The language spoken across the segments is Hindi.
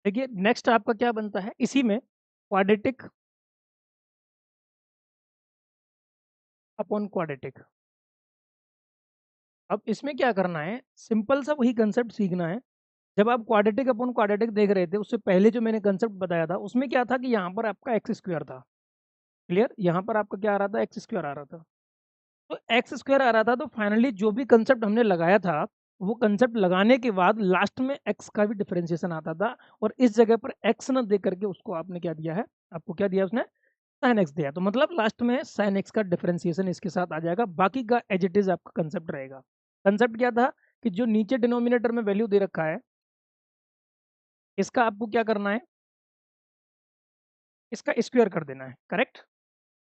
देखिए नेक्स्ट आपका क्या बनता है इसी में, क्वाड्रेटिक अपॉन क्वाड्रेटिक। अब इसमें क्या करना है, सिंपल सा वही कंसेप्ट सीखना है। जब आप क्वाड्रेटिक अपॉन क्वाड्रेटिक देख रहे थे, उससे पहले जो मैंने कंसेप्ट बताया था उसमें क्या था कि यहाँ पर आपका एक्स स्क्वायर था। क्लियर, यहाँ पर आपका क्या आ रहा था, एक्स स्क्वायर आ रहा था। तो एक्स स्क्वायर आ रहा था, तो फाइनली जो भी कंसेप्ट हमने लगाया था, वो कंसेप्ट लगाने के बाद लास्ट में एक्स का भी डिफरेंशिएशन आता था, और इस जगह पर एक्स न दे करके उसको आपने क्या दिया है, आपको क्या दिया उसने, साइन एक्स दिया। तो मतलब लास्ट में साइन एक्स का डिफरेंशिएशन इसके साथ आ जाएगा, बाकी का एज इट इज आपका कंसेप्ट रहेगा। कंसेप्ट क्या था कि जो नीचे डिनोमिनेटर में वैल्यू दे रखा है, इसका आपको क्या करना है, इसका स्क्वायर कर देना है, करेक्ट।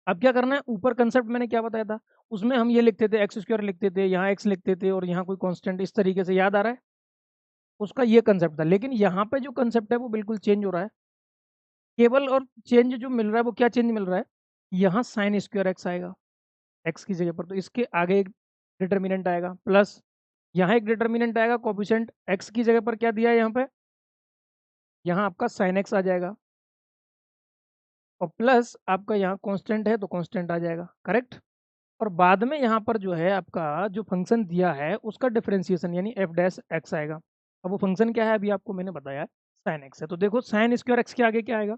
अब क्या करना है, ऊपर कंसेप्ट मैंने क्या बताया था, उसमें हम ये लिखते थे, एक्स स्क्वायर लिखते थे, यहाँ एक्स लिखते थे, और यहाँ कोई कांस्टेंट, इस तरीके से याद आ रहा है, उसका ये कंसेप्ट था। लेकिन यहाँ पे जो कंसेप्ट है वो बिल्कुल चेंज हो रहा है, केवल और चेंज जो मिल रहा है वो क्या चेंज मिल रहा है, यहाँ साइन स्क्वायर एक्स आएगा एक्स की जगह पर, तो इसके आगे एक डिटर्मिनेंट आएगा, प्लस यहाँ एक डिटर्मिनेंट आएगा, कोफिशिएंट एक्स की जगह पर क्या दिया है यहाँ पे, यहाँ आपका साइन एक्स आ जाएगा, और प्लस आपका यहाँ कांस्टेंट है तो कांस्टेंट आ जाएगा, करेक्ट। और बाद में यहाँ पर जो है आपका जो फंक्शन दिया है उसका डिफरेंशिएशन यानी एफ डैश एक्स आएगा। अब वो फंक्शन क्या है अभी आपको मैंने बताया, साइन एक्स है। तो देखो साइन स्क्वायर एक्स के आगे क्या आएगा,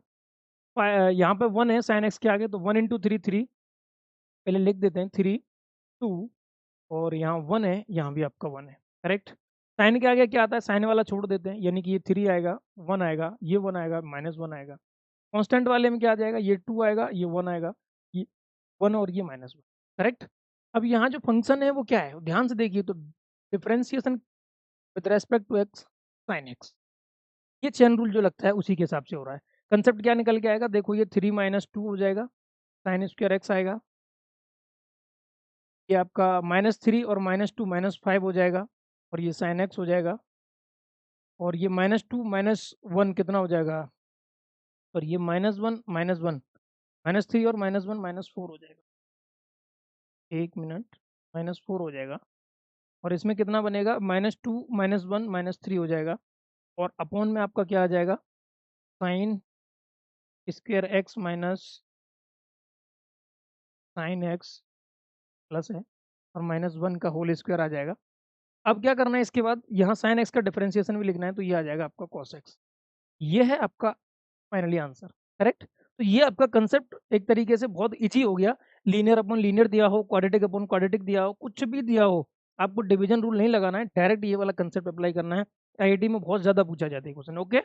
यहाँ पे वन है साइन एक्स के आगे, तो वन इंटू थ्री, थ्री पहले लिख देते हैं, थ्री टू, और यहाँ वन है, यहाँ भी आपका वन है, करेक्ट। साइन के आगे क्या आता है, साइन वाला छोड़ देते हैं, यानी कि ये थ्री आएगा, वन आएगा, ये वन आएगा, माइनस वन आएगा। कांस्टेंट वाले में क्या आ जाएगा, ये टू आएगा, ये वन आएगा, ये वन और ये माइनस वन, करेक्ट। अब यहाँ जो फंक्शन है वो क्या है, ध्यान से देखिए, तो differentiation with respect to x sine x, ये चेन रूल जो लगता है उसी के हिसाब से हो रहा है। कंसेप्ट क्या निकल के आएगा, देखो ये थ्री माइनस टू हो जाएगा, साइन स्क्वायर एक्स आएगा, ये आपका माइनस थ्री और माइनस टू माइनस फाइव हो जाएगा, और ये साइन एक्स हो जाएगा, और ये माइनस टू माइनस वन कितना हो जाएगा, और ये माइनस वन माइनस थ्री, और माइनस वन माइनस फोर हो जाएगा, एक मिनट, माइनस फोर हो जाएगा, और इसमें कितना बनेगा, minus two minus one minus three हो जाएगा, और अपॉन में आपका क्या आ जाएगा, sine square x minus sine x plus है, और माइनस वन का होल स्क्वायर आ जाएगा। अब क्या करना है, इसके बाद यहाँ साइन एक्स का डिफरेंशिएशन भी लिखना है, तो ये आ जाएगा आपका कॉस एक्स। ये है आपका फाइनली आंसर, करेक्ट। तो ये आपका कंसेप्ट एक तरीके से बहुत इजी हो गया। लीनियर अपॉन लीनियर दिया हो, क्वाड्रेटिक अपॉन क्वाड्रेटिक दिया हो, कुछ भी दिया हो, आपको डिवीजन रूल नहीं लगाना है, डायरेक्ट ये वाला कंसेप्ट अप्लाई करना है। आईआईटी में बहुत ज्यादा पूछा जाता है क्वेश्चन, ओके।